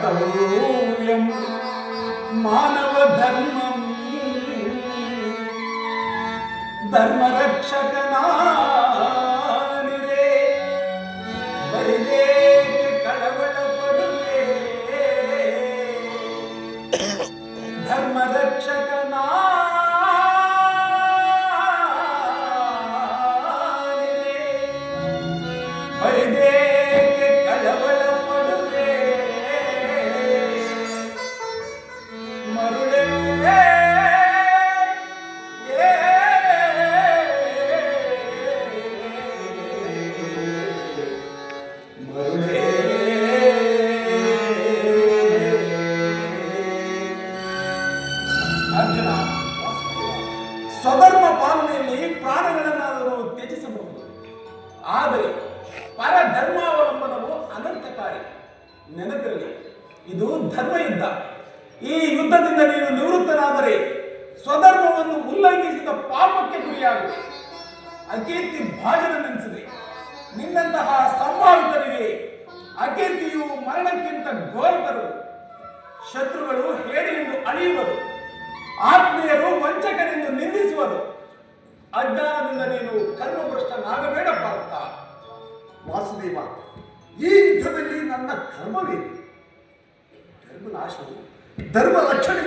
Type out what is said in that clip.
ಕರ್ತವ್ಯಂ ಮಾನವ ಧರ್ಮಂ ಧರ್ಮರಕ್ಷಕನಾನಿರೇ ಬರಿದೇಕೆ ಕಳವಳ ಪಡುವೆ ಧರ್ಮರಕ್ಷಕನಾ ಬರಿದೇಕೆ ಕಳವಳ ಪಡುವೆ ಮರುಳೇ ಮರುಳೇ ಅರ್ಜುನ, ಸ್ವಧರ್ಮ ಪಾಲನೆಯಲ್ಲಿ ಪ್ರಾಣಗಳನ್ನಾದರೂ ತ್ಯಜಿಸಬಹುದು, ಆದರೆ ಪರಧರ್ಮಾವಲಂಬನವು ಅನರ್ಥಕಾರಿ. ನೆನಪಿರಲಿ, ಇದು ಧರ್ಮ ಯುದ್ಧ. ಈ ಯುದ್ಧದಿಂದ ನೀನು ನಿವೃತ್ತನಾದರೆ ಸ್ವಧರ್ಮವನ್ನು ಉಲ್ಲಂಘಿಸಿದ ಪಾಪಕ್ಕೆ ಗುರಿಯಾಗುವೆ. ಅಕೀರ್ತಿ ಭಾಜನವೆನಿಸಿದೆ. ನಿನ್ನಂತಹ ಸಂಭಾವಿತರಿಗೆ ಅಕೀರ್ತಿಯು ಮರಣಕ್ಕಿಂತ ಘೋರತರು. ಶತ್ರುಗಳು ಹೇಡಿಯನ್ನು ಅಳಿಯುವರು, ಆತ್ಮೀಯರು ವಂಚಕರೆಂದು ನಿಂದಿಸುವರು. ಅಜ್ಞಾನದಿಂದ ನೀನು ಕರ್ಮಭ್ರಷ್ಟನಾಗಬೇಡ ಪಾರ್ಥ. ವಾಸುದೇವ, ಈ ಯುದ್ಧದಲ್ಲಿ ನನ್ನ ಕರ್ಮವೇನು? ಧರ್ಮನಾಶವು ಧರ್ಮ ರಕ್ಷಣೆ.